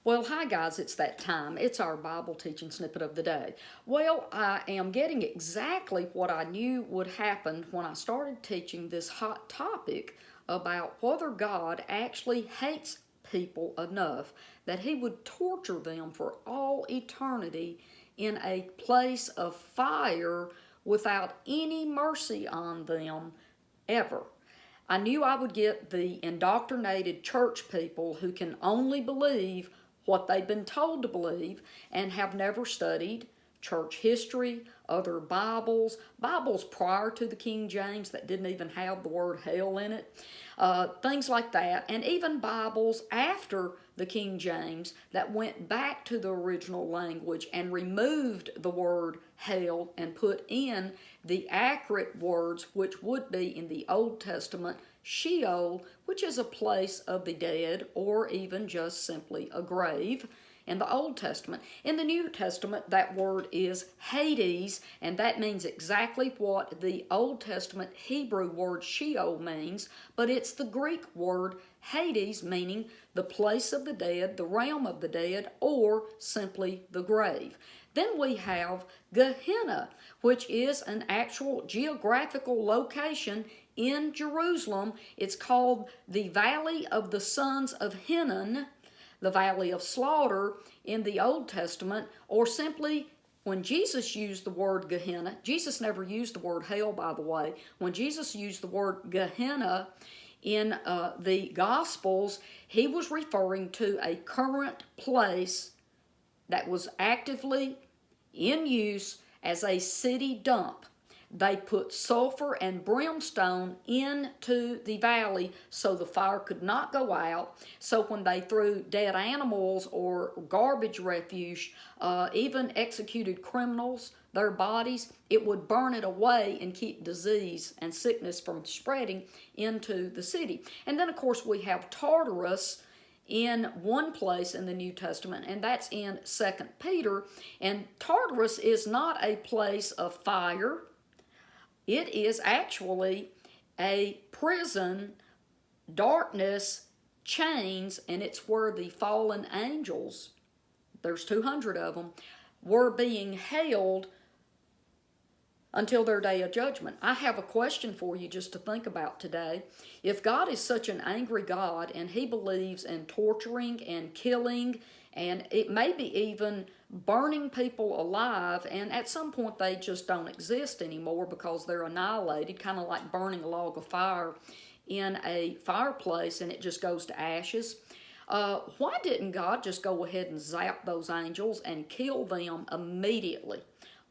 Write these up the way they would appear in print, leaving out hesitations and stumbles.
Well, hi guys, it's that time. It's our Bible teaching snippet of the day. Well, I am getting exactly what I knew would happen when I started teaching this hot topic about whether God actually hates people enough that he would torture them for all eternity in a place of fire without any mercy on them ever. I knew I would get the indoctrinated church people who can only believe what they've been told to believe and have never studied church history, other Bibles prior to the King James that didn't even have the word hell in it, things like that, and even Bibles after the King James that went back to the original language and removed the word hell and put in the accurate words, which would be in the Old Testament Sheol, which is a place of the dead or even just simply a grave in the Old Testament. In the New Testament, that word is Hades, and that means exactly what the Old Testament Hebrew word Sheol means, but it's the Greek word Hades, meaning the place of the dead, the realm of the dead, or simply the grave. Then we have Gehenna, which is an actual geographical location in Jerusalem. It's called the Valley of the Sons of Hinnom, the Valley of Slaughter in the Old Testament, or simply when Jesus used the word Gehenna. Jesus never used the word hell, by the way. When Jesus used the word Gehenna in the Gospels, he was referring to a current place that was actively in use as a city dump. They put sulfur and brimstone into the valley so the fire could not go out. So when they threw dead animals or garbage refuse, even executed criminals, their bodies, it would burn it away and keep disease and sickness from spreading into the city. And then, of course, we have Tartarus in one place in the New Testament, and that's in 2 Peter. And Tartarus is not a place of fire. It is actually a prison, darkness, chains, and it's where the fallen angels, there's 200 of them, were being held until their day of judgment. I have a question for you just to think about today. If God is such an angry God and he believes in torturing and killing and it may be even burning people alive, and at some point they just don't exist anymore because they're annihilated, kind of like burning a log of fire in a fireplace and it just goes to ashes. Why didn't God just go ahead and zap those angels and kill them immediately?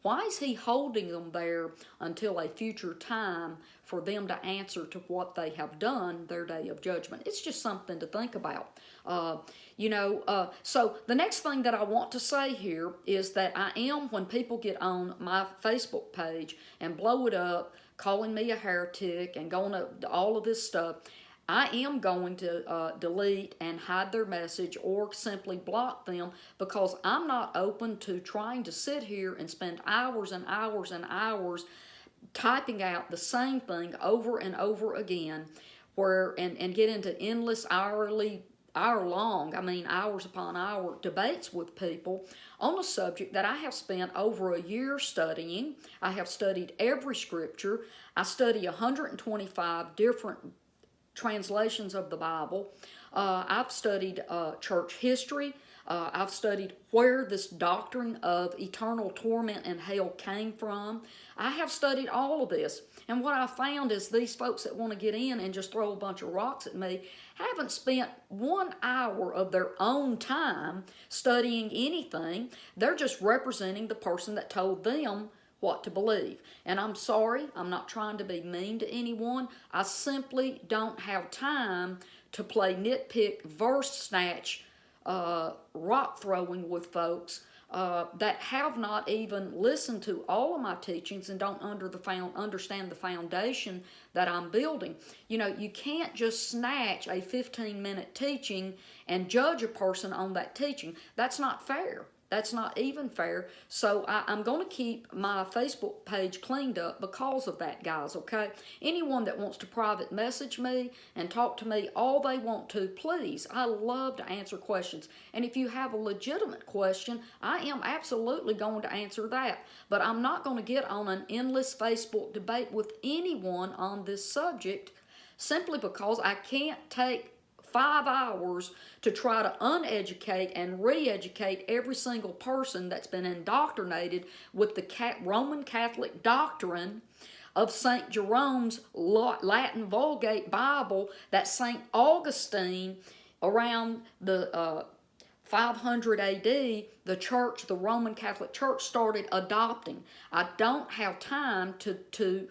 Why is he holding them there until a future time for them to answer to what they have done their day of judgment? It's just something to think about. So the next thing that I want to say here is that I am, when people get on my Facebook page and blow it up, calling me a heretic and going to all of this stuff, I am going to delete and hide their message or simply block them, because I'm not open to trying to sit here and spend hours and hours and hours typing out the same thing over and over again and get into endless hour-long, hours upon hour debates with people on a subject that I have spent over a year studying. I have studied every scripture. I study 125 different translations of the Bible. I've studied church history. I've studied where this doctrine of eternal torment and hell came from. I have studied all of this. And what I found is these folks that want to get in and just throw a bunch of rocks at me haven't spent 1 hour of their own time studying anything. They're just representing the person that told them what to believe. And I'm sorry, I'm not trying to be mean to anyone. I simply don't have time to play nitpick, verse snatch, rock throwing with folks that have not even listened to all of my teachings and don't understand the foundation that I'm building. You can't just snatch a 15-minute teaching and judge a person on that teaching. That's not fair. That's not even fair. So I'm going to keep my Facebook page cleaned up because of that, guys, okay? Anyone that wants to private message me and talk to me all they want to, please. I love to answer questions. And if you have a legitimate question, I am absolutely going to answer that. But I'm not going to get on an endless Facebook debate with anyone on this subject simply because I can't take 5 hours to try to uneducate and re-educate every single person that's been indoctrinated with the Roman Catholic doctrine of St. Jerome's Latin Vulgate Bible that St. Augustine around the 500 AD, the church, the Roman Catholic Church, started adopting. I don't have time to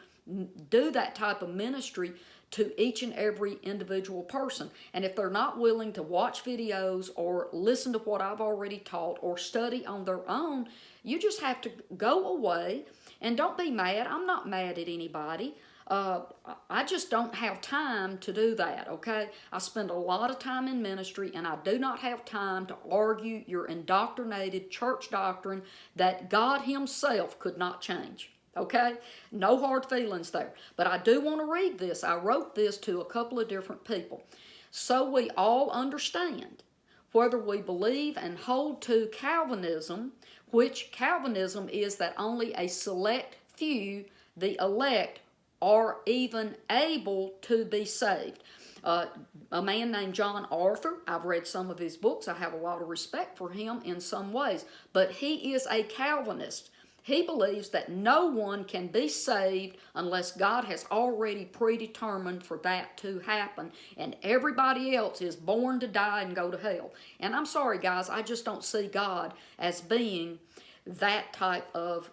do that type of ministry to each and every individual person. And if they're not willing to watch videos or listen to what I've already taught or study on their own, you just have to go away and don't be mad. I'm not mad at anybody. I just don't have time to do that, okay? I spend a lot of time in ministry, and I do not have time to argue your indoctrinated church doctrine that God Himself could not change. Okay? No hard feelings there. But I do want to read this. I wrote this to a couple of different people. So we all understand whether we believe and hold to Calvinism, which Calvinism is that only a select few, the elect, are even able to be saved. A man named John Arthur, I've read some of his books. I have a lot of respect for him in some ways. But he is a Calvinist. He believes that no one can be saved unless God has already predetermined for that to happen, and everybody else is born to die and go to hell. And I'm sorry, guys, I just don't see God as being that type of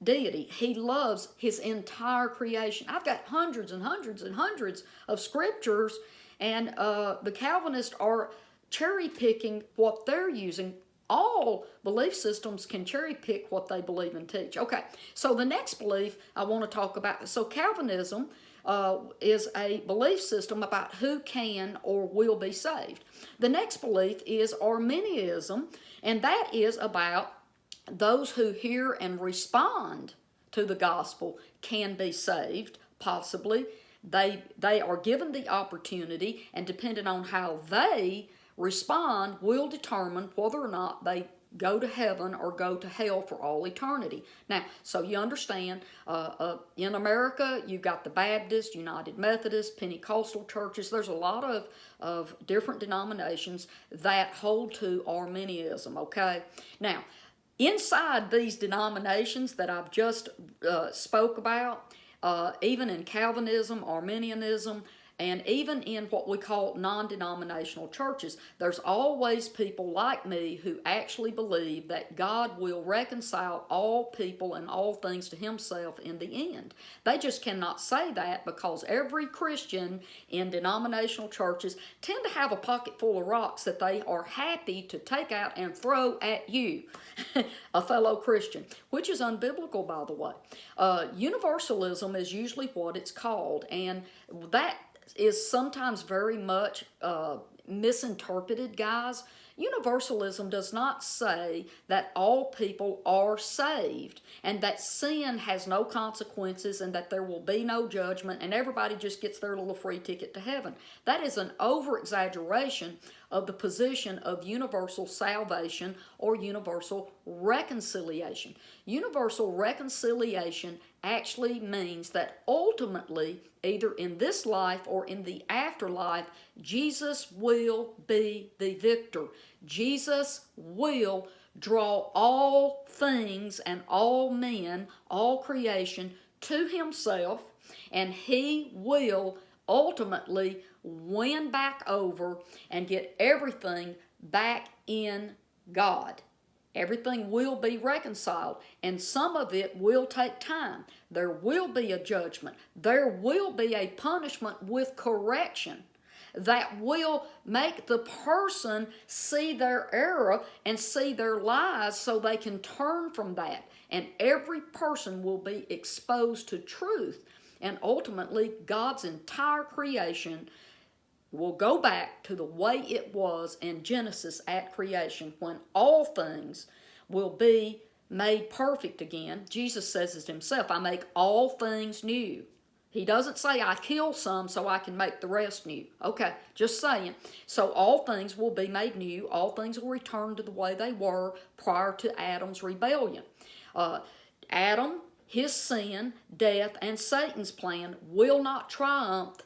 deity. He loves His entire creation. I've got hundreds and hundreds and hundreds of scriptures, and the Calvinists are cherry-picking what they're using. All belief systems can cherry pick what they believe and teach. Okay, so the next belief I want to talk about, so Calvinism is a belief system about who can or will be saved. The next belief is Arminianism, and that is about those who hear and respond to the gospel can be saved, possibly. They are given the opportunity, and depending on how they respond will determine whether or not they go to heaven or go to hell for all eternity. Now, so you understand, in America, you've got the Baptist, United Methodist, Pentecostal churches. There's a lot of different denominations that hold to Arminianism, okay? Now, inside these denominations that I've just spoke about, even in Calvinism, Arminianism, and even in what we call non-denominational churches, there's always people like me who actually believe that God will reconcile all people and all things to Himself in the end. They just cannot say that because every Christian in denominational churches tend to have a pocket full of rocks that they are happy to take out and throw at you, a fellow Christian, which is unbiblical, by the way. Universalism is usually what it's called, and that is sometimes very much misinterpreted, guys. Universalism does not say that all people are saved and that sin has no consequences and that there will be no judgment and everybody just gets their little free ticket to heaven. That is an over-exaggeration of the position of universal salvation or universal reconciliation. Universal reconciliation actually means that ultimately, either in this life or in the afterlife, Jesus will be the victor. Jesus will draw all things and all men, all creation to Himself, and He will ultimately win back over and get everything back in God. Everything will be reconciled, and some of it will take time. There will be a judgment. There will be a punishment with correction that will make the person see their error and see their lies so they can turn from that. And every person will be exposed to truth. And ultimately, God's entire creation will go back to the way it was in Genesis at creation, when all things will be made perfect again. Jesus says it himself, I make all things new. He doesn't say I kill some so I can make the rest new. Okay, just saying. So all things will be made new. All things will return to the way they were prior to Adam's rebellion. Adam, his sin, death, and Satan's plan will not triumph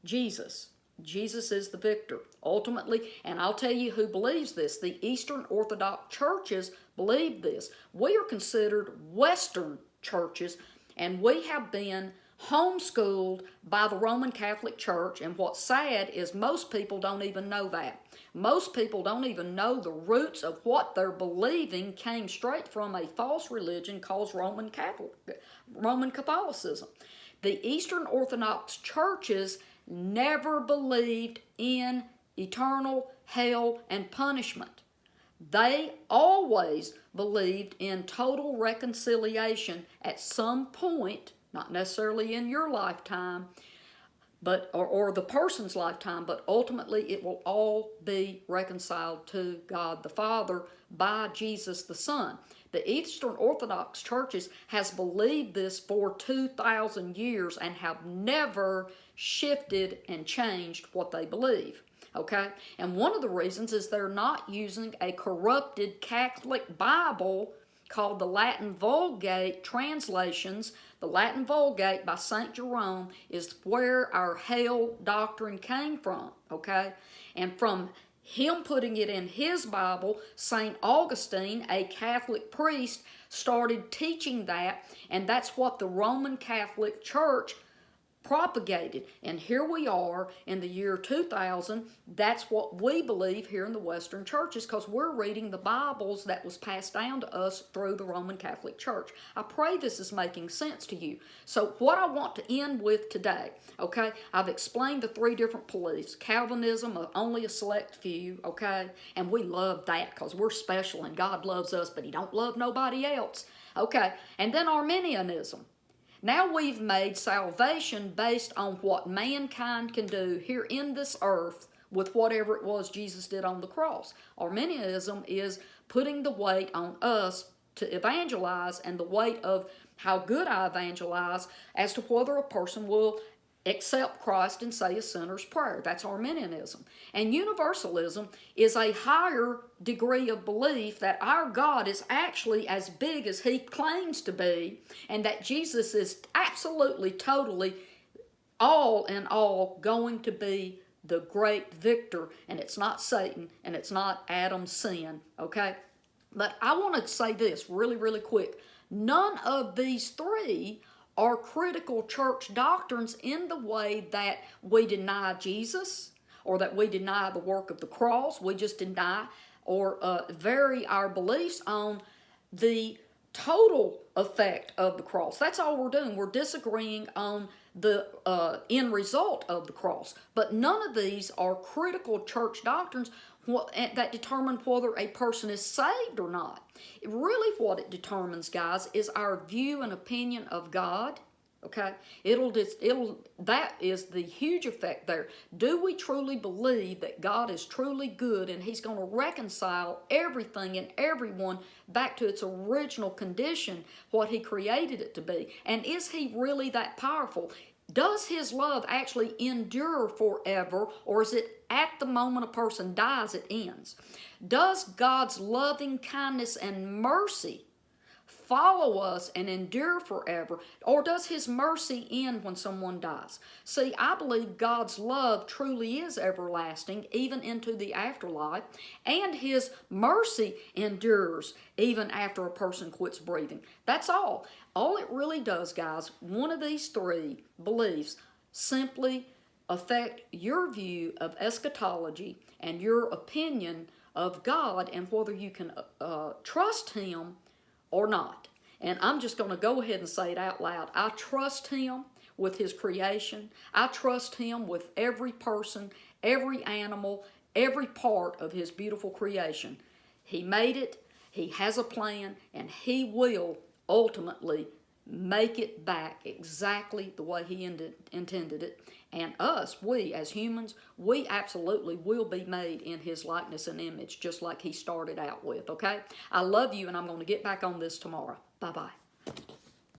Jesus. Jesus is the victor, ultimately, and I'll tell you who believes this. The Eastern Orthodox churches believe this. We are considered Western churches, and we have been homeschooled by the Roman Catholic Church, and what's sad is most people don't even know that. Most people don't even know the roots of what they're believing came straight from a false religion called Roman Catholicism. The Eastern Orthodox churches never believed in eternal hell and punishment. They always believed in total reconciliation at some point, not necessarily in your lifetime, but or the person's lifetime, but ultimately it will all be reconciled to God the Father by Jesus the Son. The Eastern Orthodox churches has believed this for 2,000 years and have never shifted and changed what they believe. Okay? And one of the reasons is they're not using a corrupted Catholic Bible called the Latin Vulgate translations. The Latin Vulgate by St. Jerome is where our hell doctrine came from. Okay? And from him putting it in his Bible, St. Augustine, a Catholic priest, started teaching that, and that's what the Roman Catholic Church propagated. And here we are in the year 2000. That's what we believe here in the Western churches, because we're reading the Bibles that was passed down to us through the Roman Catholic Church. I pray this is making sense to you. So what I want to end with today, okay, I've explained the three different beliefs. Calvinism, only a select few, okay, and we love that because we're special and God loves us, but he don't love nobody else. Okay, and then Arminianism. Now we've made salvation based on what mankind can do here in this earth with whatever it was Jesus did on the cross. Arminianism is putting the weight on us to evangelize, and the weight of how good I evangelize as to whether a person will accept Christ and say a sinner's prayer. That's Arminianism. And Universalism is a higher degree of belief that our God is actually as big as he claims to be, and that Jesus is absolutely, totally, all in all going to be the great victor, and it's not Satan, and it's not Adam's sin, okay? But I want to say this really, really quick. None of these three are critical church doctrines in the way that we deny Jesus or that we deny the work of the cross. We just deny or vary our beliefs on the total effect of the cross. That's all we're doing. We're disagreeing on the end result of the cross. But none of these are critical church doctrines that determine whether a person is saved or not. Really what it determines, guys, is our view and opinion of God. Okay? That is the huge effect there. Do we truly believe that God is truly good and he's going to reconcile everything and everyone back to its original condition, what he created it to be? And is he really that powerful? Does his love actually endure forever, or is it at the moment a person dies, it ends? Does God's loving kindness and mercy follow us and endure forever, or does his mercy end when someone dies? See, I believe God's love truly is everlasting, even into the afterlife, and his mercy endures even after a person quits breathing. That's all. All it really does, guys, one of these three beliefs simply affect your view of eschatology and your opinion of God and whether you can trust him or not. And I'm just going to go ahead and say it out loud. I trust him with his creation. I trust him with every person, every animal, every part of his beautiful creation. He made it, he has a plan, and he will ultimately make it back exactly the way He intended it. And us, we as humans, we absolutely will be made in His likeness and image, just like He started out with, okay? I love you, and I'm going to get back on this tomorrow. Bye-bye.